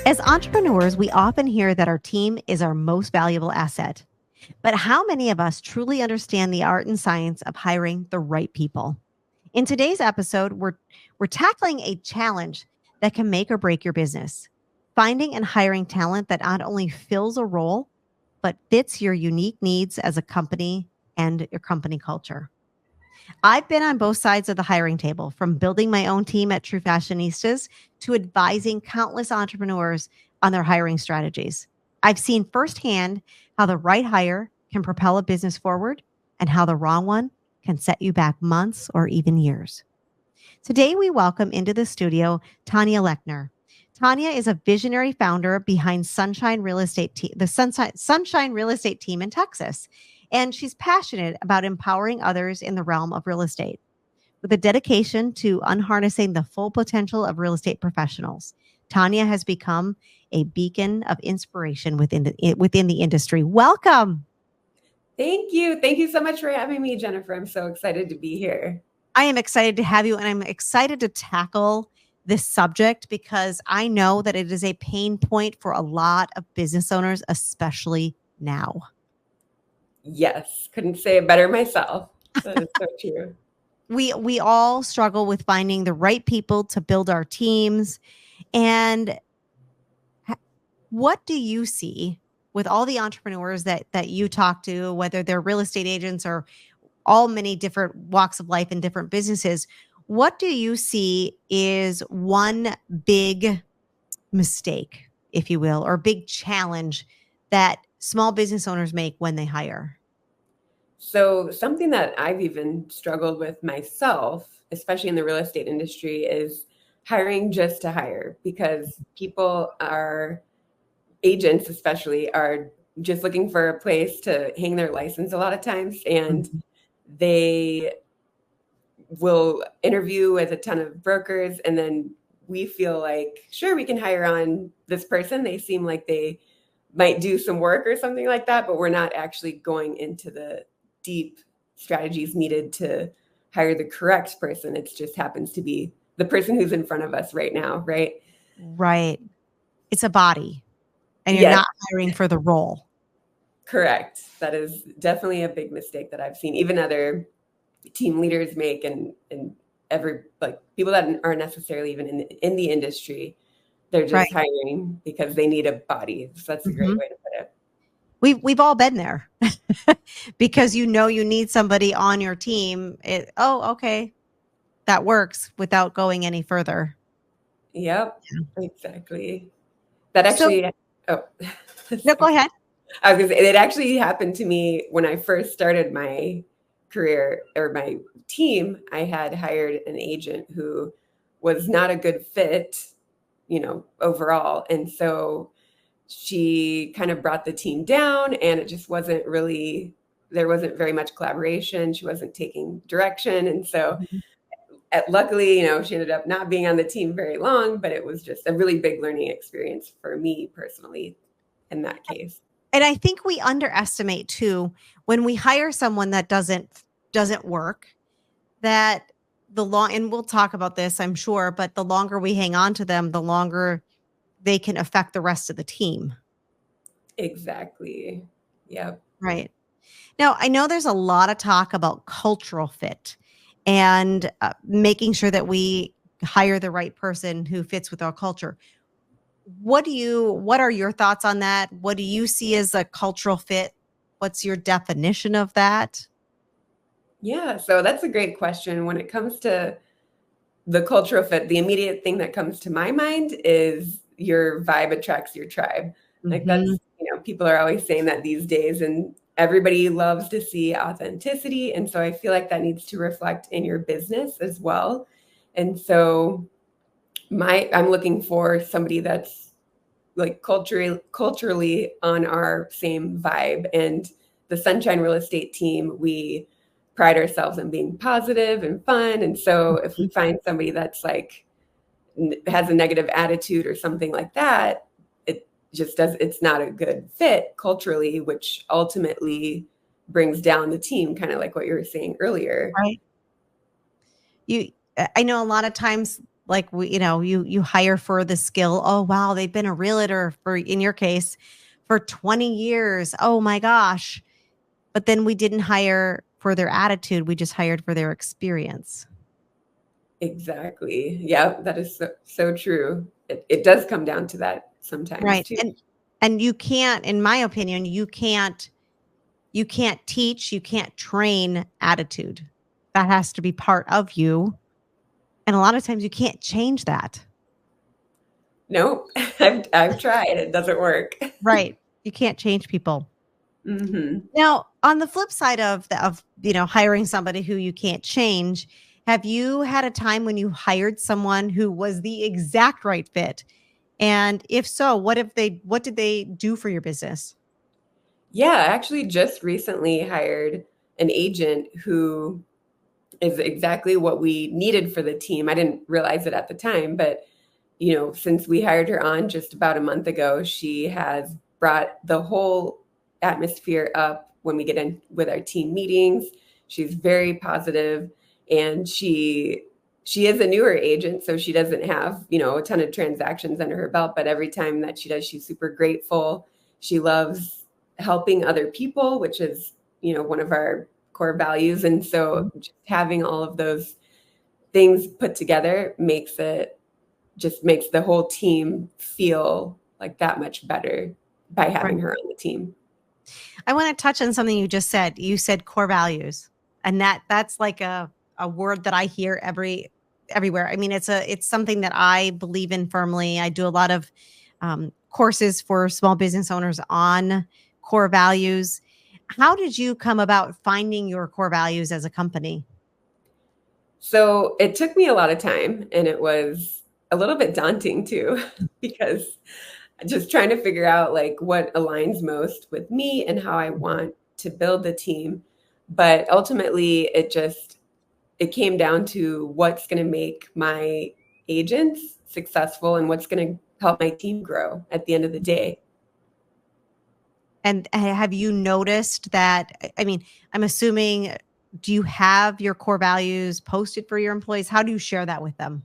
As entrepreneurs, we often hear that our team is our most valuable asset. But how many of us truly understand the art and science of hiring the right people? In today's episode, we're tackling a challenge that can make or break your business. Finding and hiring talent that not only fills a role, but fits your unique needs as a company and your company culture. I've been on both sides of the hiring table, from building my own team at True Fashionistas to advising countless entrepreneurs on their hiring strategies. I've seen firsthand how the right hire can propel a business forward and how the wrong one can set you back months or even years. Today, we welcome into the studio Tanya Lechner. Tanya is a visionary founder behind the Sunshine Real Estate team in Texas, and she's passionate about empowering others in the realm of real estate. With a dedication to unharnessing the full potential of real estate professionals, Tanya has become a beacon of inspiration within the industry. Welcome. Thank you. Thank you so much for having me, Jennifer. I'm so excited to be here. I am excited to have you, and I'm excited to tackle this subject because I know that it is a pain point for a lot of business owners, especially now. Yes, couldn't say it better myself. That is so true. We all struggle with finding the right people to build our teams. And what do you see with all the entrepreneurs that you talk to, whether they're real estate agents or all many different walks of life and different businesses? What do you see is one big mistake, if you will, or big challenge that small business owners make when they hire? So something that I've even struggled with myself, especially in the real estate industry, is hiring just to hire, because agents especially, are just looking for a place to hang their license a lot of times. And they will interview with a ton of brokers, and then we feel like, sure, we can hire on this person. They seem like they might do some work or something like that, but we're not actually going into the deep strategies needed to hire the correct person. It just happens to be the person who's in front of us right now, right? Right. It's a body, and you're Yes, not hiring for the role. correct. That is definitely a big mistake that I've seen even other team leaders make, and people that aren't necessarily even in the industry. They're just hiring because they need a body. So that's a great way to put it. We've all been there because you need somebody on your team. Okay, that works without going any further. Yep, exactly. That actually. No, go ahead. I was gonna say, it actually happened to me when I first started my career or my team. I had hired an agent who was not a good fit, overall. And so she kind of brought the team down, and it just there wasn't very much collaboration. She wasn't taking direction. And so luckily, she ended up not being on the team very long, but it was just a really big learning experience for me personally in that case. And I think we underestimate too, when we hire someone that doesn't work, that and we'll talk about this, I'm sure, but the longer we hang on to them, the longer they can affect the rest of the team. Exactly. Yep. Right. Now, I know there's a lot of talk about cultural fit and making sure that we hire the right person who fits with our culture. What are your thoughts on that? What do you see as a cultural fit? What's your definition of that? Yeah, so that's a great question. When it comes to the cultural fit, the immediate thing that comes to my mind is your vibe attracts your tribe. Like that's, people are always saying that these days, and everybody loves to see authenticity. And so I feel like that needs to reflect in your business as well. And so I'm looking for somebody that's like culturally on our same vibe. And the Sunshine Real Estate team, we pride ourselves on being positive and fun. And so if we find somebody that's like has a negative attitude or something like that, it's not a good fit culturally, which ultimately brings down the team, kind of like what you were saying earlier. Right. I know a lot of times Like you hire for the skill. Oh wow, they've been a realtor for, in your case, for 20 years. Oh my gosh. But then we didn't hire for their attitude. We just hired for their experience. Exactly. Yeah, that is so true. It does come down to that sometimes Right. too. And you can't, in my opinion, you can't teach, you can't train attitude. That has to be part of you. And a lot of times you can't change that. Nope. I've tried. It doesn't work. Right. You can't change people. Hmm. Now, on the flip side of hiring somebody who you can't change, have you had a time when you hired someone who was the exact right fit? And if so, what did they do for your business? Yeah, I actually just recently hired an agent who is exactly what we needed for the team. I didn't realize it at the time, but since we hired her on just about a month ago, she has brought the whole atmosphere up when we get in with our team meetings. She's very positive, and she is a newer agent, so she doesn't have, a ton of transactions under her belt, but every time that she does, she's super grateful. She loves helping other people, which is, one of our core values. And so just having all of those things put together makes the whole team feel like that much better by Right. having her on the team. I want to touch on something you just said. You said core values. And that's like a word that I hear everywhere. I mean, it's something that I believe in firmly. I do a lot of courses for small business owners on core values. How did you come about finding your core values as a company? So it took me a lot of time, and it was a little bit daunting too, because just trying to figure out like what aligns most with me and how I want to build the team. But ultimately, it came down to what's going to make my agents successful and what's going to help my team grow at the end of the day. And have you noticed that? I mean, I'm assuming, do you have your core values posted for your employees? How do you share that with them?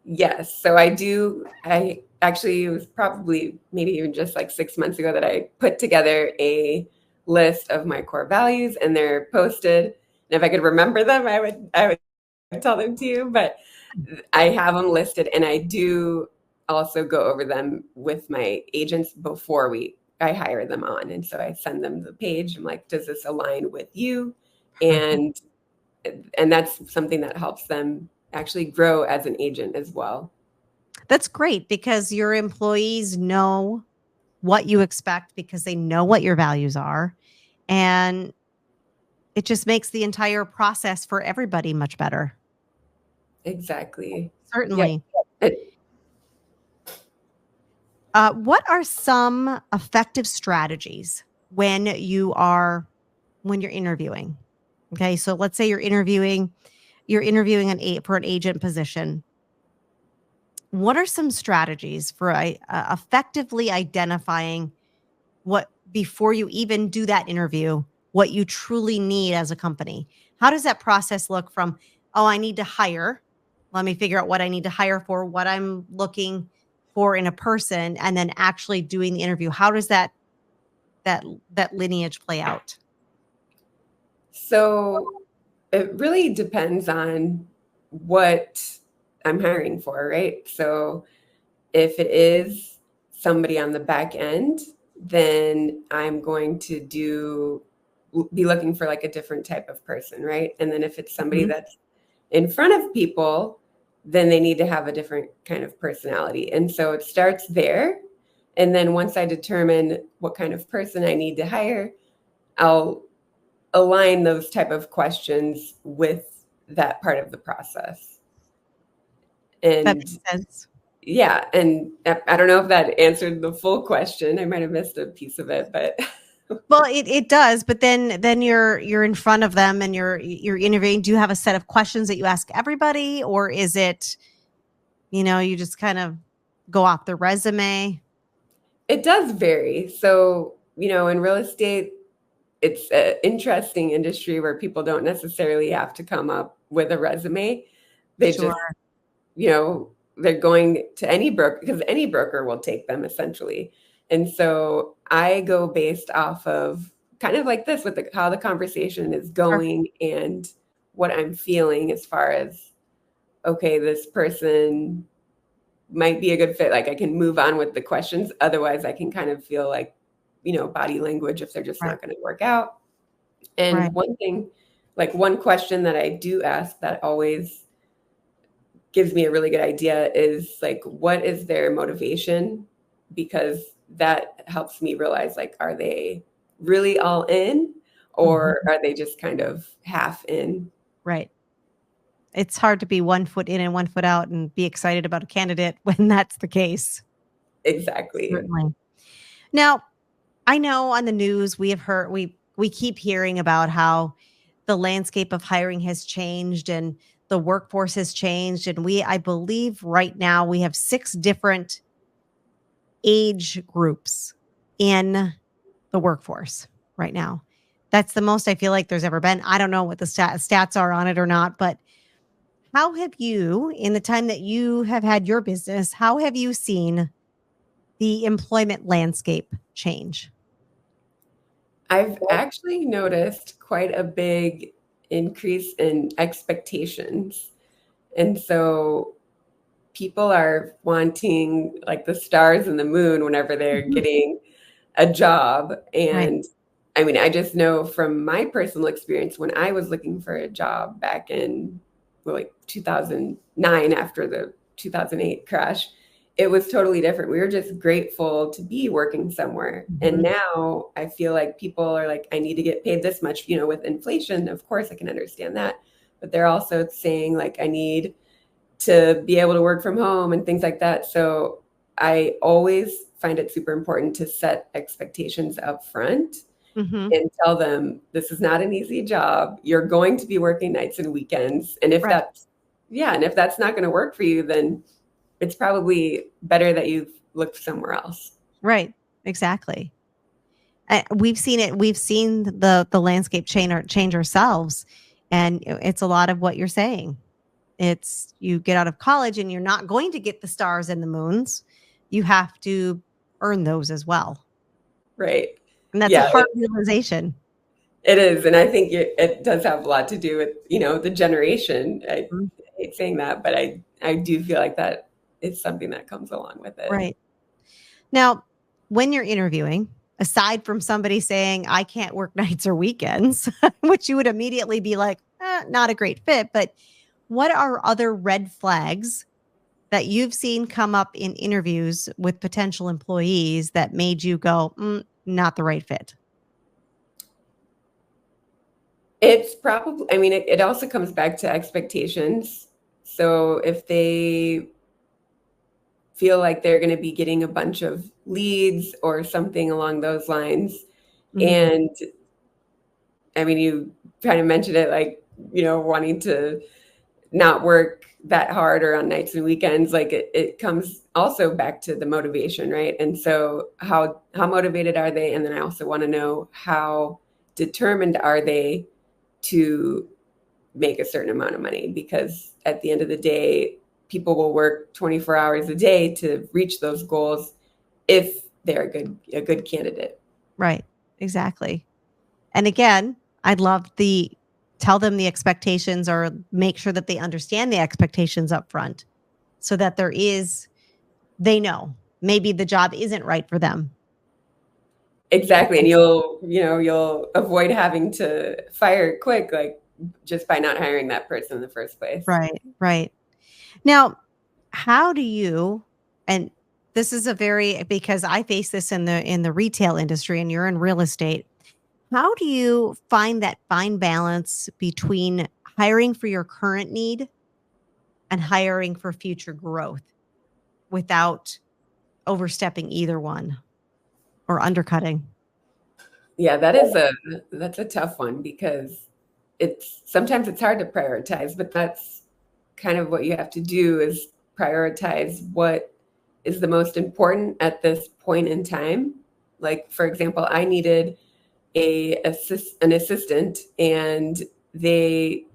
Yes. So I do. I actually, it was probably maybe even just like 6 months ago that I put together a list of my core values, and they're posted. And if I could remember them, I would tell them to you, but I have them listed, and I do also go over them with my agents before I hire them on. And so I send them the page. I'm like, does this align with you? And that's something that helps them actually grow as an agent as well. That's great because your employees know what you expect because they know what your values are. And it just makes the entire process for everybody much better. Exactly. Yep. Certainly. It, What are some effective strategies when you're interviewing? Okay, so let's say you're interviewing for an agent position. What are some strategies for effectively identifying what before you even do that interview, what you truly need as a company? How does that process look from, oh, I need to hire. Let me figure out what I need to hire for, what I'm looking for in a person, and then actually doing the interview. How does that that lineage play out? so it really depends on what I'm hiring for, right? So if it is somebody on the back end, then I'm going to be looking for like a different type of person, right? And then if it's somebody Mhm. that's in front of people, then they need to have a different kind of personality. And so it starts there. And then once I determine what kind of person I need to hire, I'll align those type of questions with that part of the process. That And makes sense. yeah, and I don't know if that answered the full question. I might have missed a piece of it, but Well, it does, but then you're in front of them and you're interviewing. Do you have a set of questions that you ask everybody, or is it, you just kind of go off the resume? it does vary. So, in real estate, it's an interesting industry where people don't necessarily have to come up with a resume. They just Sure. they're going to any broker because any broker will take them essentially. And so I go based off of kind of like this with how the conversation is Sure. going and what I'm feeling as far as, okay, this person might be a good fit. Like I can move on with the questions. Otherwise, I can kind of feel like, body language if they're just Right. not going to work out. And Right. one thing, like one question that I do ask that always gives me a really good idea is like, what is their motivation? Because that helps me realize, like, are they really all in or Mhm. are they just kind of half in? Right. It's hard to be 1 foot in and 1 foot out and be excited about a candidate when that's the case. Exactly. Certainly. Now, I know on the news we have heard we keep hearing about how the landscape of hiring has changed and the workforce has changed, and I believe right now we have 6 different age groups in the workforce right now. That's the most I feel like there's ever been. I don't know what the stats are on it or not, but how have you, in the time that you have had your business, how have you seen the employment landscape change? I've actually noticed quite a big increase in expectations. And so people are wanting like the stars and the moon whenever they're Mhm. getting a job. Right. And I mean, I just know from my personal experience when I was looking for a job back in like 2009 after the 2008 crash, it was totally different. We were just grateful to be working somewhere. And Mhm. now I feel like people are like, I need to get paid this much, with inflation. Of course, I can understand that. But they're also saying, like, I need to be able to work from home and things like that. So I always find it super important to set expectations up front Mhm. and tell them this is not an easy job. You're going to be working nights and weekends. And if Right. that's, yeah, and if that's not going to work for you, then it's probably better that you've looked somewhere else. Right. Exactly. We've seen it. We've seen the landscape change ourselves, and it's a lot of what you're saying. It's you get out of college and you're not going to get the stars and the moons. You have to earn those as well. Right. And that's a Yeah, hard realization. it is. And I think it does have a lot to do with, the generation. I Mhm. hate saying that, but I do feel like that is something that comes along with it. Right. Now, when you're interviewing, aside from somebody saying, I can't work nights or weekends, which you would immediately be like, not a great fit, but what are other red flags that you've seen come up in interviews with potential employees that made you go, not the right fit? It's probably, I mean, it also comes back to expectations. So if they feel like they're going to be getting a bunch of leads or something along those lines, Mhm. and I mean, you kind of mentioned it, like, wanting to not work that hard or on nights and weekends, like it comes also back to the motivation, right? And so how motivated are they? And then I also want to know how determined are they to make a certain amount of money, because at the end of the day, people will work 24 hours a day to reach those goals if they're a good candidate. Right. Exactly. And again, I'd love the tell them the expectations or make sure that they understand the expectations up front so that they know maybe the job isn't right for them. Exactly. And you'll avoid having to fire quick, like just by not hiring that person in the first place. Right, right. Now, how do you and this is a very because I face this in the retail industry and you're in real estate. How do you find that fine balance between hiring for your current need and hiring for future growth without overstepping either one or undercutting? Yeah, that's a tough one because sometimes it's hard to prioritize, but that's kind of what you have to do is prioritize what is the most important at this point in time. Like, for example, I needed an assistant, and they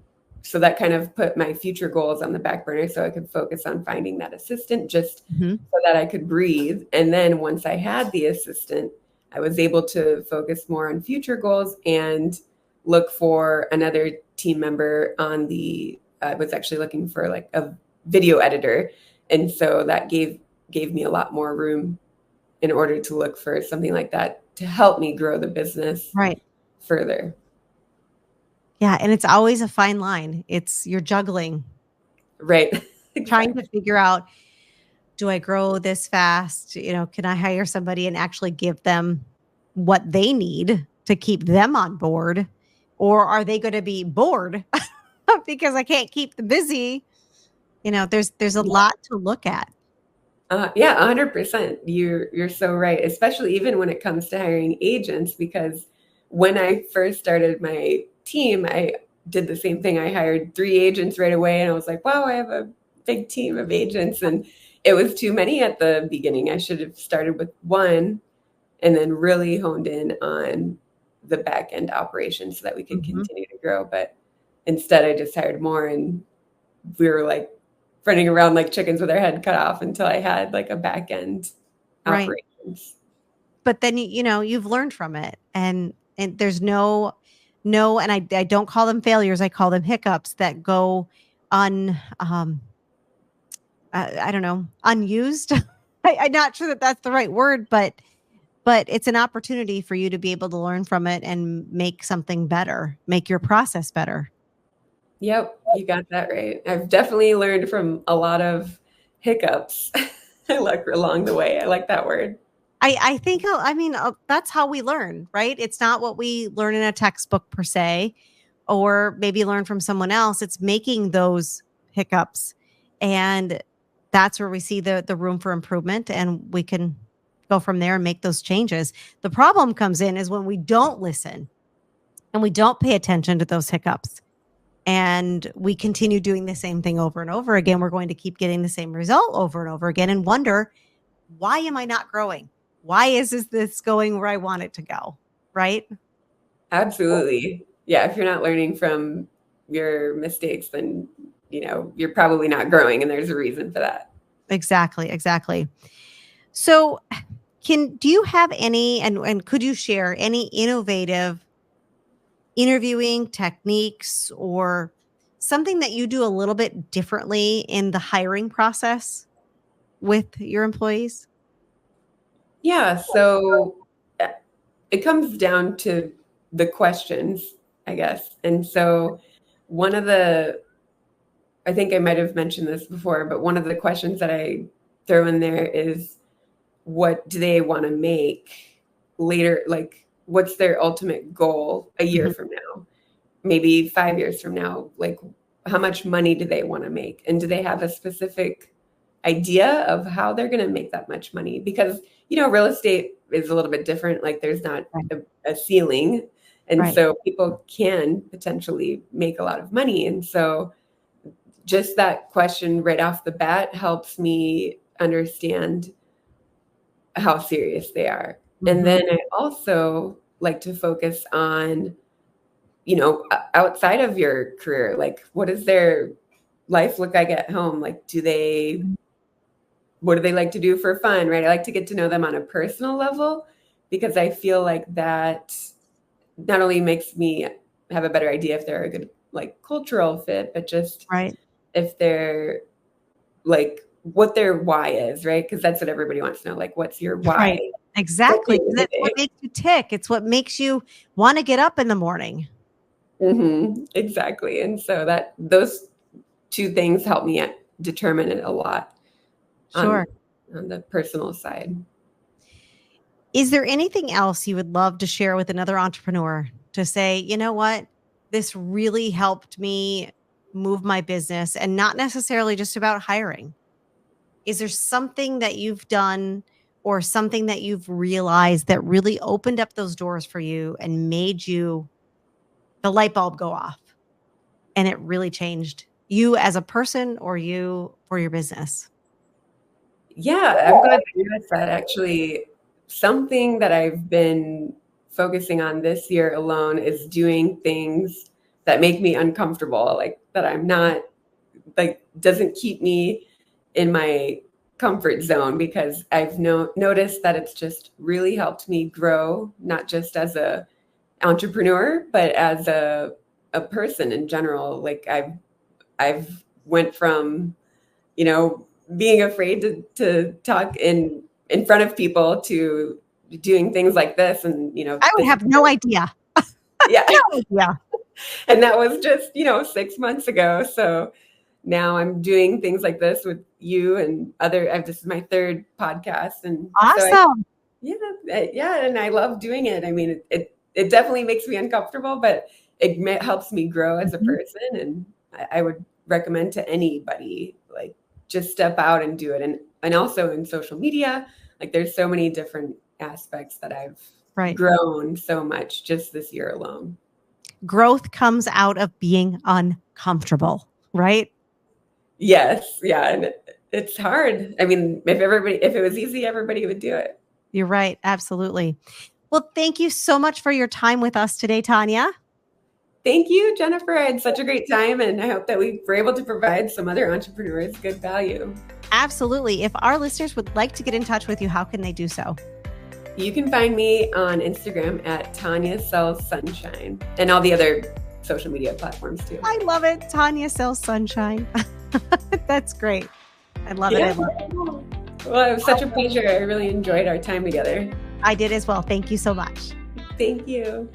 so that kind of put my future goals on the back burner so I could focus on finding that assistant just so that I could breathe. And then once I had the assistant, I was able to focus more on future goals and look for another team member on I was actually looking for like a video editor. And so that gave me a lot more room in order to look for something like that to help me grow the business further. Yeah, and it's always a fine line. You're juggling. Right. Trying to figure out, do I grow this fast? Can I hire somebody and actually give them what they need to keep them on board? Or are they going to be bored because I can't keep them busy? There's a lot to look at. Yeah, 100%. You're so right, especially even when it comes to hiring agents, because when I first started my team, I did the same thing. I hired 3 agents right away, and I was like, wow, I have a big team of agents. And it was too many at the beginning. I should have started with 1 and then really honed in on the back end operation so that we could continue to grow. But instead, I just hired more, and we were like running around like chickens with our head cut off until I had like a back end operations. But then you've learned from it, and there's no, and I don't call them failures. I call them hiccups that go I don't know, unused. I'm not sure that that's the right word, but it's an opportunity for you to be able to learn from it and make something better, make your process better. Yep, you got that right. I've definitely learned from a lot of hiccups along the way. I like that word. I think, that's how we learn, right? It's not what we learn in a textbook per se, or maybe learn from someone else. It's making those hiccups. And that's where we see the room for improvement, and we can go from there and make those changes. The problem comes in is when we don't listen and we don't pay attention to those hiccups, and we continue doing the same thing over and over again. We're going to keep getting the same result over and over again and wonder, why am I not growing? Why is this going where I want it to go? Right? Absolutely. Yeah. If you're not learning from your mistakes, then, you're probably not growing, and there's a reason for that. Exactly. So do you have any, and could you share any innovative interviewing techniques or something that you do a little bit differently in the hiring process with your employees? Yeah. So it comes down to the questions, I guess. And so I think I might have mentioned this before, but one of the questions that I throw in there is, what do they want to make later? Like, what's their ultimate goal a year from now, maybe 5 years from now? Like, how much money do they want to make? And do they have a specific idea of how they're going to make that much money? Because, real estate is a little bit different. Like, there's not a ceiling. And so people can potentially make a lot of money. And so just that question right off the bat helps me understand how serious they are. And then I also like to focus on, outside of your career, like, what does their life look like at home? Like, what do they like to do for fun? Right. I like to get to know them on a personal level, because I feel like that not only makes me have a better idea if they're a good, like, cultural fit, but just if they're like, what their why is, right? Because that's what everybody wants to know. Like, what's your why? Right. Exactly. That's what makes you tick. It's what makes you want to get up in the morning. Exactly. And so those 2 things help me determine it a lot. Sure. On the personal side. Is there anything else you would love to share with another entrepreneur to say, you know what, this really helped me move my business, and not necessarily just about hiring? Is there something that you've done or something that you've realized that really opened up those doors for you and made the light bulb go off, and it really changed you as a person or you for your business? Yeah, I'm glad that you asked that. Actually, something that I've been focusing on this year alone is doing things that make me uncomfortable, like that I'm not, like, doesn't keep me in my comfort zone, because I've noticed that it's just really helped me grow, not just as a entrepreneur, but as a person in general. Like I've went from, being afraid to talk in front of people to doing things like this. And, I would have no idea. yeah. No idea. And that was just, 6 months ago. So now I'm doing things like this with you and this is my third podcast. And awesome. Yeah. And I love doing it. I mean, it definitely makes me uncomfortable, but it helps me grow as a person. And I would recommend to anybody, like, just step out and do it. And also in social media, like, there's so many different aspects that I've grown so much just this year alone. Growth comes out of being uncomfortable, right? Yes. Yeah. And it's hard. I mean, if it was easy, everybody would do it. You're right. Absolutely. Well, thank you so much for your time with us today, Tanya. Thank you, Jennifer. I had such a great time, and I hope that we were able to provide some other entrepreneurs good value. Absolutely. If our listeners would like to get in touch with you, how can they do so? You can find me on Instagram at Tanya Sells Sunshine, and all the other social media platforms too. I love it. Tanya Sells Sunshine. That's great. I love it. I love it. Well, it was such a pleasure. I really enjoyed our time together. I did as well. Thank you so much. Thank you.